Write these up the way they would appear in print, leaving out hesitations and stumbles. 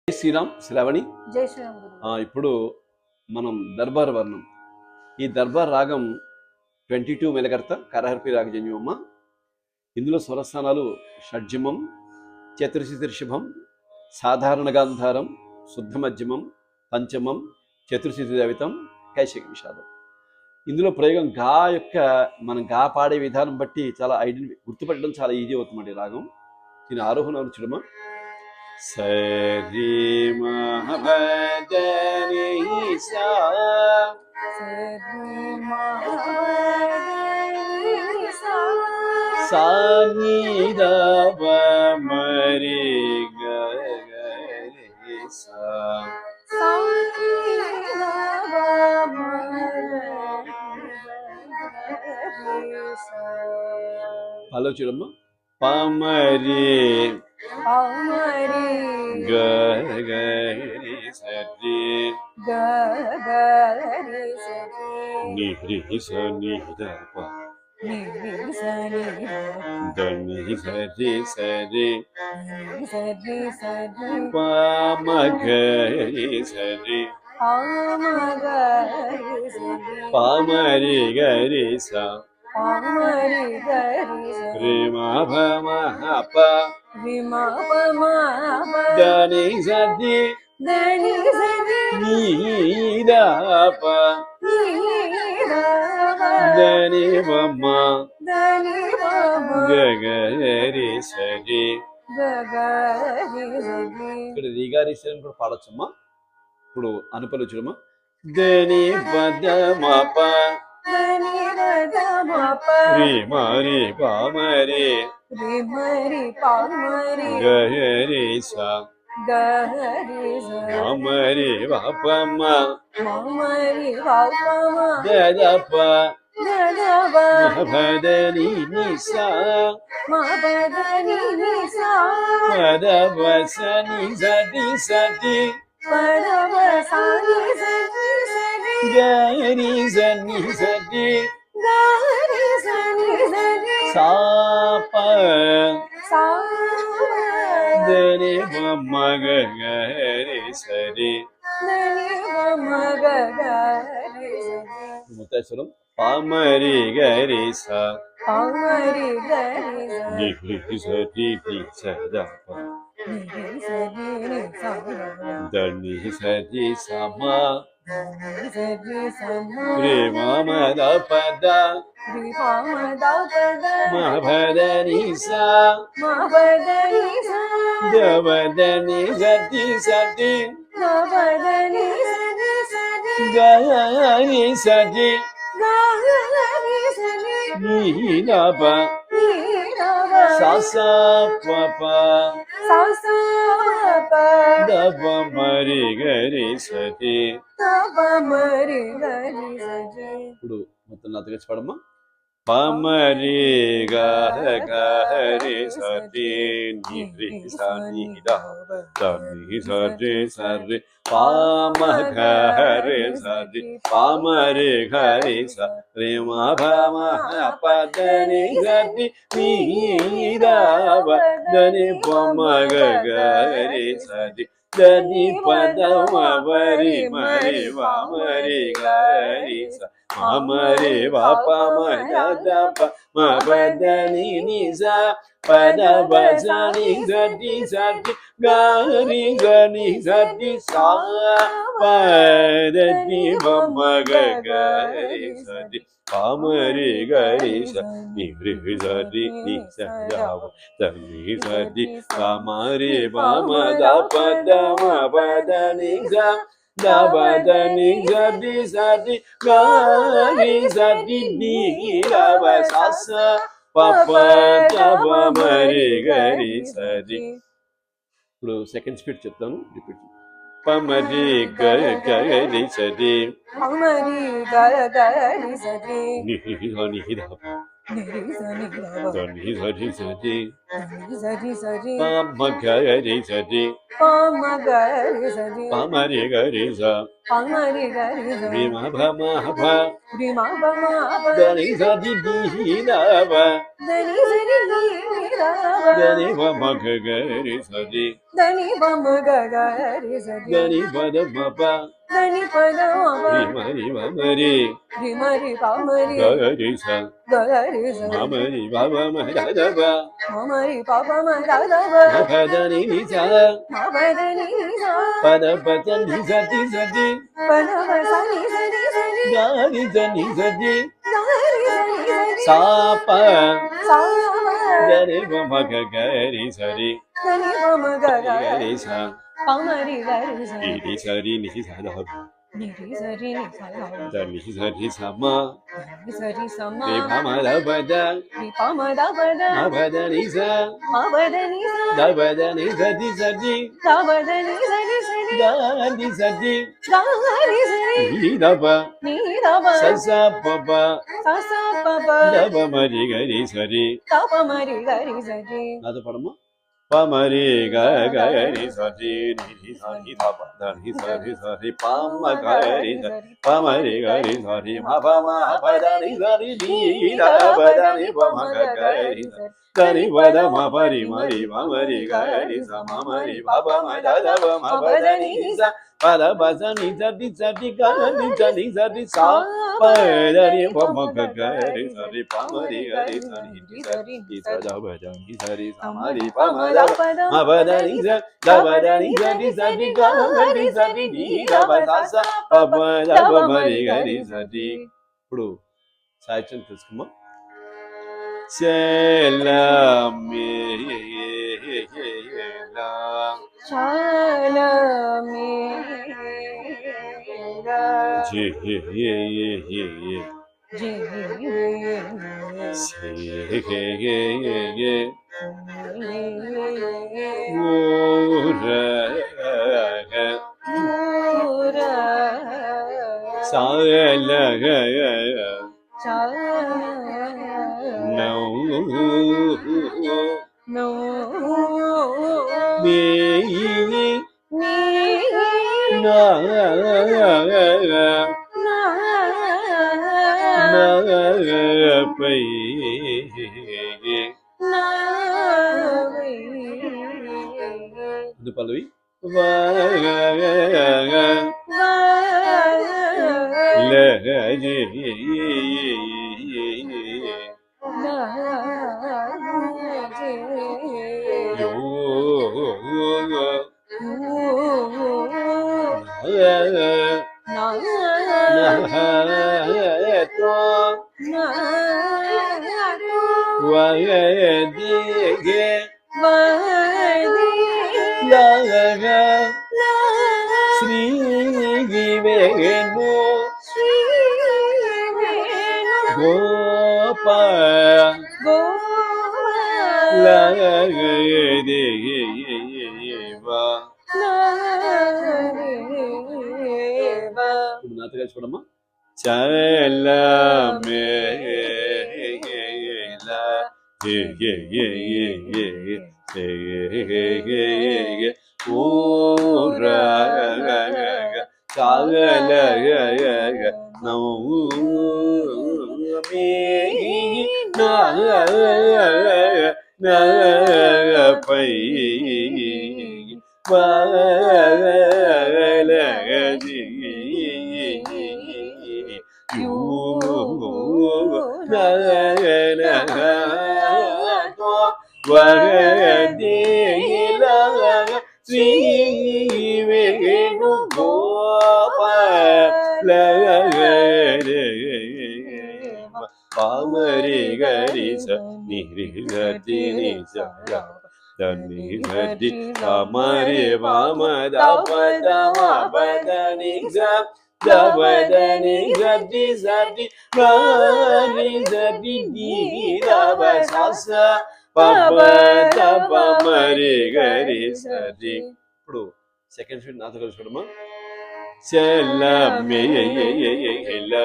జై శ్రీరామ్. శ్రావణి. జై శ్రీరామ్. ఇప్పుడు మనం దర్బార్ వర్ణం, ఈ దర్బార్ రాగం 22 మెలకర్త కరహర్పి రాగజన్యమ్మ. ఇందులో స్వరస్థానాలు షడ్జమం, చతుర్శితిర్షభం, సాధారణ గాంధారం, శుద్ధ మధ్యమం, పంచమం, చతుర్శితి దవితం, కైశిక విషాదం. ఇందులో ప్రయోగం గా యొక్క మనం గా పాడే విధానం బట్టి చాలా గుర్తుపట్టడం చాలా ఈజీ అవుతుందండి రాగం. దీని ఆరోహణ చూడమా. సరి మహభజని సా ని దవ మరి గరి సా హలో చూడమ్మా. పమరి గరి సరి నిహ్రి సని దప దని సరి సరి పమ గరి సరి పమరి గరి సా రిమా భమ ప దని సరి నీదప దని బమ్మ గగరి సరి. ఇక్కడ రిగారి సరి కూడా పాడొచ్చమ్మా. ఇప్పుడు అనుపలు చూడమ్మా. దని పదమప రి మరి పామరి గహరి సా మమరి వపమ దదప మహభదని నిసా పదవసని సతి సతి గరి సని సతి సాప దని బమ్మ గరి సరి. ముత్తేశ్వరం. పమరి గరి సా నిహ్రి సరి సదప దని సరి సమ రిమ పద మహభదని సా దవదని సతి సతి గరి సతి నీలప ససా పప దప మరి గరి సతి. ఇప్పుడు మొత్తం నాతో పడమ్మా. పమరి గరి సతి నిహ్రి సని దని సరి సరి పామ గరి సరి పామరి గరి స రిమ భమ పదని సతి నీదవ దని పమ గరి సతి దని పదమ వరి మరి వామరి గరి స మమరి వపమ దదప మబదని నిసా పదవసని సతి సతి గరి గని సతి సా పదని బమ్మ గరి సతి పమరి గరి స నిహ్రి సరి నిసజావ దని సతి పమరి బమ దప దమ పదని సా దబదని సతి సతి గరి సతి నీలవ సస పప దబ మరి గరి సరి. ఇప్పుడు సెకండ్ స్పీడ్ చెప్తాను, రిపీట్. పమరి గరి సరి నిహ్రి దని సరి సరి సరి సరి పమ గరి సరి పమ గరి సరి పమరి గరి స పమరి గరి సరి రిమ భమ భ రిమ పమ దని సరి దీనవ దని సరి నీరవ దని పమ గరి సరి దని పమ గరి సరి దని పద మప దని పద మప రిమ రిమ మరి రిమరి పమరి గరి స గరి సరి మమరి భవ మదవ మమరి పమ మదవ మపదని నిస మపదని పద పద నిసతి సతి పదవ సని సని సని గరి సని సతి గరి సని సని సాప సామ గరి పమ గరి సరి దని పమ గరి స పమరి గరి సరి ని సరి ని సద నిరి సరి నిసల దని సరి సమ దని సరి సమ రి పమ ద పద రి పమ ద పద మపద నిస మపదని ద పద ని సతి సతి దబదని సరి సరి గరి సతి గరి సరి ని దప నీ దబ సస పప సస పప దప మరి గరి సరి తప మరి గరి సరి నాతో పడమ్మా పమరి గరి సరి ని సరి దప దని సరి సరి పమ గరి సరి పమరి గరి సరి మప మపద ని సరి ని దప దని పమ గరి సరి దని పద మపరి మరి మమరి గరి స మమరి పప మద దప మపద ని స పద బస ని సరి సరి గరి సరి సరి సా పదని పమ గరి సరి పమరి గరి సరి ని సరి ని సద బద ని సరి సమరి పమ దప మపదని స దపదని సరి సరి గరి సరి ని దప స పప దప మరి గరి సరి ఇప్పుడు సాహిత్యం తెలుసుకుందాం చెలమేలా చాలమేరా పల్లవి శ్రీ వేణు గోపాల నాతో కలిసి చూడమ్మా చలమేలా శ్రీ వేణు గోపాల పామరి గరి స నిరి గతి ని స దని గతి పామరి వామ దప దమ పదని స దపదని గతి సతి గరి సతి ని దప స పప దప మరి గరి సతి ఇప్పుడు సెకండ్ స్వీట్ నాతో కలిసి చూడమ్మా చెలమేల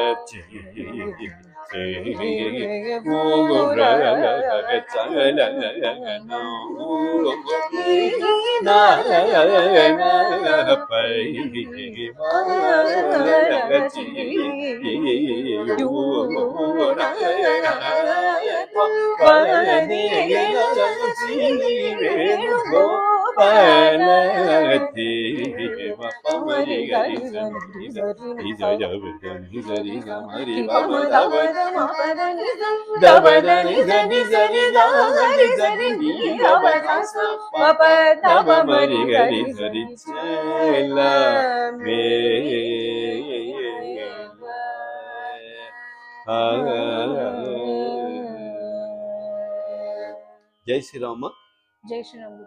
జై శ్రీరామ. జై శ్రీరామ్.